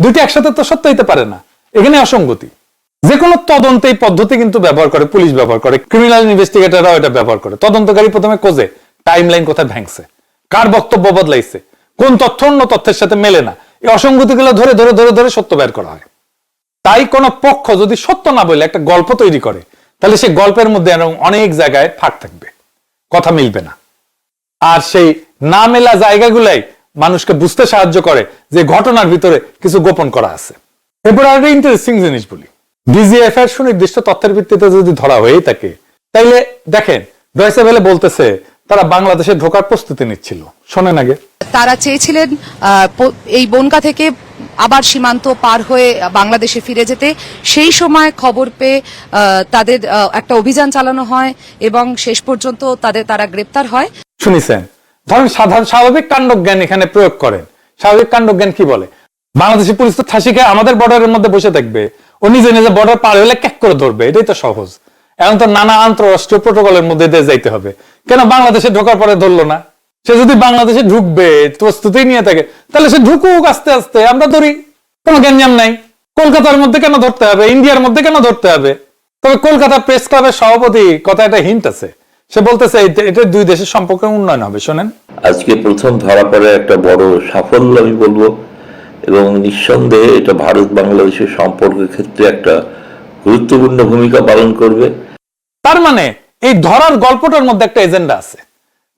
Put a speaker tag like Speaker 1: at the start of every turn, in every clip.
Speaker 1: দুইটি একসাথে তো সত্য হইতে পারে না, এখানে অসঙ্গতি। যে কোনো তদন্তে এই পদ্ধতি কিন্তু ব্যবহার করে, পুলিশ ব্যবহার করে, ক্রিমিনাল ইনভেস্টিগেটররাও এটা ব্যবহার করে। তদন্তকারী প্রথমে খোঁজে টাইম লাইন কোথায় ভাঙছে, কার বক্তব্য বদলাইছে, কোন তথ্য অন্য তথ্যের সাথে মেলে না, এই অসঙ্গতিগুলো ধরে ধরে ধরে ধরে সত্য বের করা হয়। তাই কোন পক্ষ যদি সত্য না বলে একটা গল্প তৈরি করে, তাহলে সেই গল্পের মধ্যে অনেক জায়গায় ফাঁক থাকবে, কথা মিলবে না। আর সেই না মেলা জায়গাগুলাই মানুষকে বুঝতে সাহায্য করে যে ঘটনার ভিতরে কিছু গোপন করা আছে। এরপর আর ইন্টারেস্টিং জিনিস বলি, ডিজিএফ এর সুনির্দিষ্ট তথ্যের ভিত্তিতে যদি ধরা হয়ে থাকে, তাইলে দেখেন ডয়েচে ভেলে বলতেছে তারা বাংলাদেশে ঢোকার প্রস্তুতি নিচ্ছিল। শোনেন আগে।
Speaker 2: তারা চেয়েছিলেন এই বনগা থেকে আবার সীমান্ত পার হয়ে বাংলাদেশে ফিরে যেতে। সেই সময় খবর পেয়ে তাদের একটা অভিযান চালানো হয় এবং শেষ পর্যন্ত তারা গ্রেপ্তার হয়।
Speaker 1: শুনেছেন, ধরেন সাধারণ স্বাভাবিক কাণ্ডজ্ঞান এখানে প্রয়োগ করেন। স্বাভাবিক কাণ্ডজ্ঞান কি বলে? বাংলাদেশি পুলিশ তো ফাঁসি খেয়ে আমাদের বর্ডারের মধ্যে বসে থাকবে, ও নিজে নিজে বর্ডার পার হলে ক্যাক করে ধরবে, এটাই তো সহজ। এখন তো নানা আন্তঃরাষ্ট্রীয় প্রোটোকলের মধ্যে দিয়ে যাইতে হবে। কেন বাংলাদেশে ঢোকার পরে ধরলো না? সে যদি বাংলাদেশে ঢুকবে প্রস্তুতি নিয়ে থাকে, তাহলে সে ঢুকুক আস্তে আস্তে, আমরা ধরি, কোনো গ্যাঞ্জাম নাই। কলকাতার মধ্যে কেন ধরতে হবে, ইন্ডিয়ার মধ্যে কেন ধরতে হবে? তবে কলকাতা প্রেস ক্লাবের সভাপতি কথা একটা হিন্ট আছে, সে বলতেছে এটা দুই দেশের সম্পর্কের উন্নয়ন হবে। শোনেন।
Speaker 3: আজকে প্রথম ধরা পড়ে একটা বড় সাফল্য আমি বলবো, এবং নিঃসন্দেহে এটা ভারত বাংলাদেশের সম্পর্কের ক্ষেত্রে একটা গুরুত্বপূর্ণ ভূমিকা পালন করবে।
Speaker 1: তার মানে এই ধরার গল্পটার মধ্যে একটা এজেন্ডা আছে,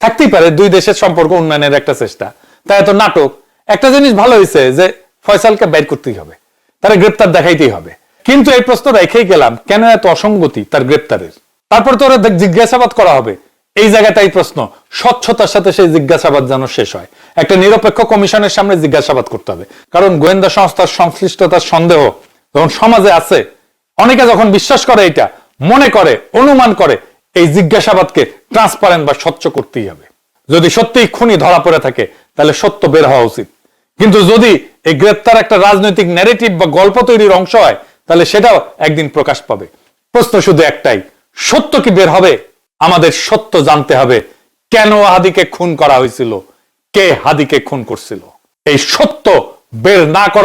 Speaker 1: থাকতেই পারে দুই দেশের সম্পর্ক উন্নয়নের একটা চেষ্টা। তাই এত নাটক। একটা জিনিস ভালো হয়েছে যে ফয়সালকে বের করতেই হবে, তারা গ্রেপ্তার দেখাইতেই হবে। কিন্তু এই প্রশ্ন রেখেই গেলাম, কেন এত অসঙ্গতি তার গ্রেপ্তারের? তারপর তো ওরা জিজ্ঞাসাবাদ করা হবে। এই জায়গাটাই প্রশ্ন, স্বচ্ছতার সাথে সেই জিজ্ঞাসাবাদ যেন শেষ হয়। একটা নিরপেক্ষ কমিশনের সামনে জিজ্ঞাসাবাদ করতে হবে, কারণ গোয়েন্দা সংস্থার সংশ্লিষ্টতার সন্দেহ যখন সমাজে আছে, অনেকে যখন বিশ্বাস করে, এটা মনে করে, অনুমান করে, এই জিজ্ঞাসাবাদকে ট্রান্সপারেন্ট বা স্বচ্ছ করতেই হবে। যদি সত্যিই খুনি ধরা পড়ে থাকে, তাহলে সত্য বের হওয়া উচিত। কিন্তু যদি এই গ্রেপ্তার একটা রাজনৈতিক ন্যারেটিভ বা গল্প তৈরির অংশ হয়, তাহলে সেটাও একদিন প্রকাশ পাবে। প্রশ্ন শুধু একটাই, সত্য কি বের হবে? আমাদের সত্য জানতে হবে, কেন হাদিকে খুন করা হয়েছিল, কে হাদিকে খুন করছিল। এই সত্য বের না করা